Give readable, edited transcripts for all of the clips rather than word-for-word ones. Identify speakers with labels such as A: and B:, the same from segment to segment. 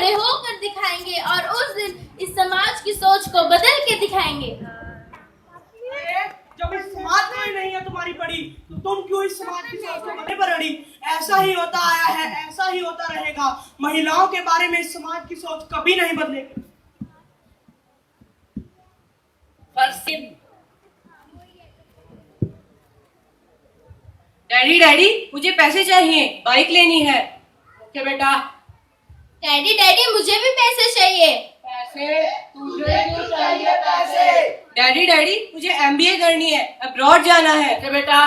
A: खड़े होकर दिखाएंगे और उस दिन इस समाज की सोच को बदल के दिखाएंगे।
B: जब इस समाज में ही नहीं है तुम्हारी पड़ी, तो तुम क्यों इस समाज की सोच को बदलने पर अड़ी? ऐसा ही होता आया है, ऐसा ही होता रहेगा। महिलाओं के बारे में इस समाज की सोच कभी नहीं बदलेगी।
C: डैडी डैडी मुझे पैसे चाहिए, बाइक लेनी है। ओके बेटा।
A: डैडी डैडी मुझे भी पैसे चाहिए।
C: पैसे? तुझे क्यों चाहिए पैसे? डैडी डैडी मुझे एमबीए करनी है, अब्रॉड जाना है। ओके बेटा।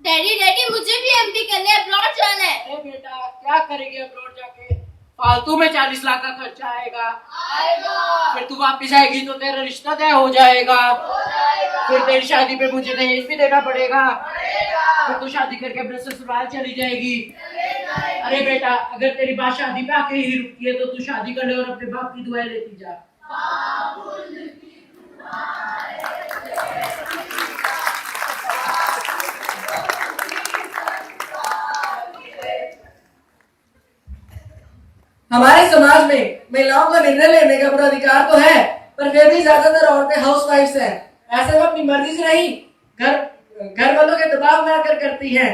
A: डैडी डैडी मुझे भी एमबीए करने अब्रॉड जाना है।
C: अरे बेटा क्या करेगी अब्रॉड जाके? फालतू में 40 लाख का खर्चा आएगा। फिर तू वापस आएगी तो तेरा रिश्ता तय हो जाएगा। फिर तेरी शादी पे मुझे दहेज भी देना पड़ेगा। फिर तू शादी करके अपने ससुराल चली जाएगी। अरे बेटा अगर तेरी बात शादी पे आके ही रुकती है तो तू शादी कर ले और अपने बाप की दुआएं लेती जा।
D: हमारे समाज में महिलाओं को निर्णय लेने का पूरा अधिकार तो है, पर फिर भी ज्यादातर औरतें हाउसवाइफ्स हैं। ऐसे में अपनी मर्जी से नहीं, घर वालों के दबाव में आकर करती हैं।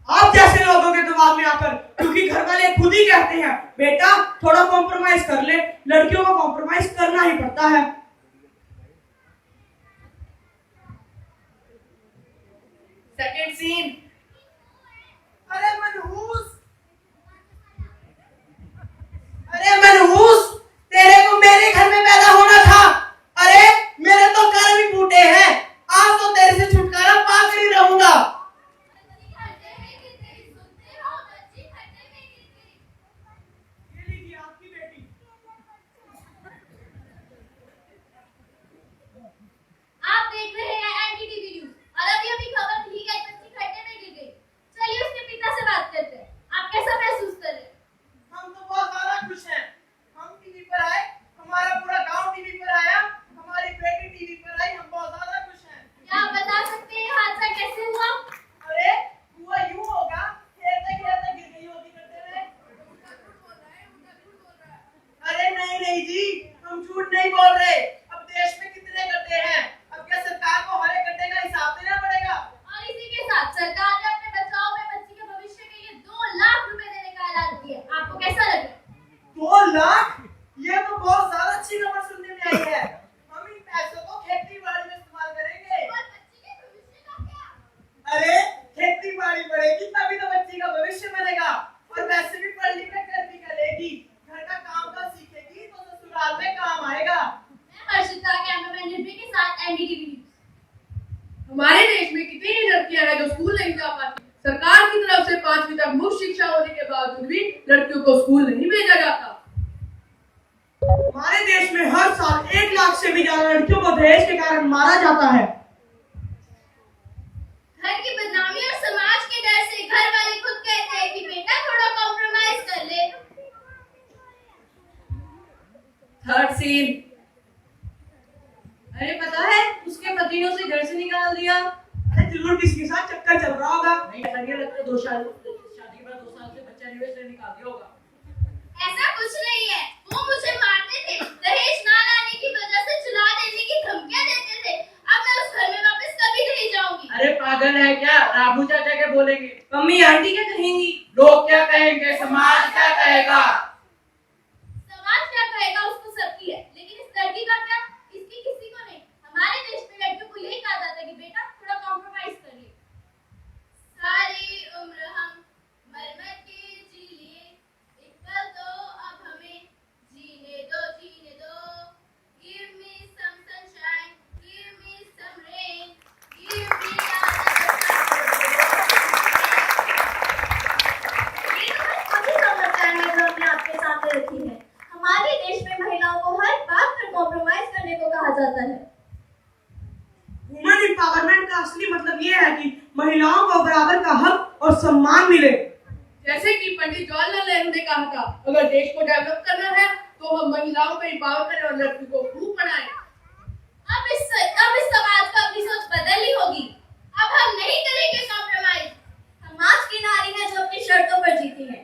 B: आप जैसे लोगों के दबाव में आकर, क्योंकि घर वाले खुद ही कहते हैं बेटा थोड़ा कॉम्प्रोमाइज कर ले। लड़कियों को कॉम्प्रोमाइज करना ही पड़ता है।
D: Second scene.
B: अरे मनहूस, तेरे को मेरे घर में पैदा होना था। अरे मेरे तो कर्म ही फूटे हैं। आज तो तेरे से छुटकारा पाकर ही रहूंगा। ये लीजिए आपकी बेटी।
A: आप देख रहे हैं एनडीटीवी न्यूज़ और अभी खबर थी कि एक बच्ची खड्डे में गिर गई। चलिए उसके पिता से बात करते हैं। आप कैसा महसूस कर रहे हैं?
B: हम तो बहुत ज्यादा खुश हैं। हम टीवी पर आए, हमारा पूरा गांव टीवी पर आया, हमारी बेटी टीवी पर आई। हम बहुत ज्यादा खुश हैं।
A: क्या आप बता सकते हैं हादसा कैसे हुआ?
B: अरे हुआ यूं होगा, खेलते खेलते गिर गई होगी खड्डे में। अरे नहीं जी, हम झूठ नहीं बोल रहे। अब देश में कितने गड्ढे हैं? अब क्या सरकार को हर एक गड्ढे का हिसाब देना पड़ेगा?
A: और इसी के साथ सरकार ने अपने बचाव में बच्ची के भविष्य के लिए 2 लाख रुपए देने का ऐलान किया। आपको कैसा लगा?
B: 2 लाख? ये तो बहुत ज्यादा अच्छी खबर सुनने में आई है। हम इन पैसों को खेती बाड़ी में इस्तेमाल करेंगे।
A: और बच्ची के भविष्य का क्या?
B: अरे खेती बाड़ी बढ़ेगी तभी तो बच्ची का भविष्य बनेगा। और वैसे भी पढ़ लिख कर भी करेगी, घर का काम काज सीखेगी तो ससुराल में काम आएगा।
A: मैं हर्षिता, कैमरामैन निर्भय के साथ एनडीटीवी न्यूज़।
C: हमारे देश में कितनी ही लड़कियां हैं जो स्कूल नहीं जा पाती। सरकार की तरफ से 5वीं तक मुफ्त शिक्षा होने के बावजूद भी लड़कियों को स्कूल नहीं भेजा जाता।
B: हमारे देश में हर साल 1 लाख से भी ज्यादा लड़कियों को दहेज के कारण मारा जाता है।
A: घर की बदनामी और समाज के डर से घर वाले खुद कहते हैं कि बेटा थोड़ा कॉम्प्रोमाइज कर ले।
D: Third scene.
C: अरे पता है उसके पति ने उसे घर से निकाल दिया।
B: अरे जरूर किसके साथ चक्कर चल रहा होगा।
D: नहीं, ऐसा नहीं लगता। 2 साल शादी के बाद 2 साल से बच्चा रिवेश से निकाल दिया होगा।
A: ऐसा कुछ नहीं है, वो मुझे मारते थे, दहेज ना लाने की वजह से चुला देने की धमकियां देते थे। अब मैं उस घर में वापस कभी नहीं जाऊंगी।
D: अरे पागल है क्या? रामू चाचा क्या बोलेंगे?
C: मम्मी आंटी क्या कहेंगी?
D: लोग क्या कहेंगे? समाज क्या कहेगा?
A: समाज क्या कहेगा उसको सबकी है, लेकिन इस लड़की का क्या? इसकी किसी को नहीं। हमारे देश में लड़कियों को यही कहा जाता है कि बेटा थोड़ा कॉम्प्रोमाइज करिए। सारी उम्र हम मर मर के जी लिए, एक पल तो अब हमें जीने दो, जीने दो। Give me some sunshine, give me some rain, give me ये तो बस कुछ ही समस्याएं हैं जो हमने आपके सामने रखी है। हमारे देश में महिलाओं को हर बात पर कॉम्प्रोमाइज करने को कहा जाता है।
B: वुमेन एम्पावरमेंट का असली मतलब ये है कि महिलाओं को बराबर का हक और सम्मान मिले।
C: जैसे कि पंडित जवाहरलाल नेहरू ने कहा था, अगर देश को डेवलप करना है तो हम महिलाओं को एम्पावर करें और लड़कियों को खूब पढ़ाएं।
A: अब इस समाज को अपनी सोच बदलनी होगी। अब हम नहीं करेंगे कॉम्प्रोमाइज। समाज की नारी है जो अपनी शर्तों पर जीती है।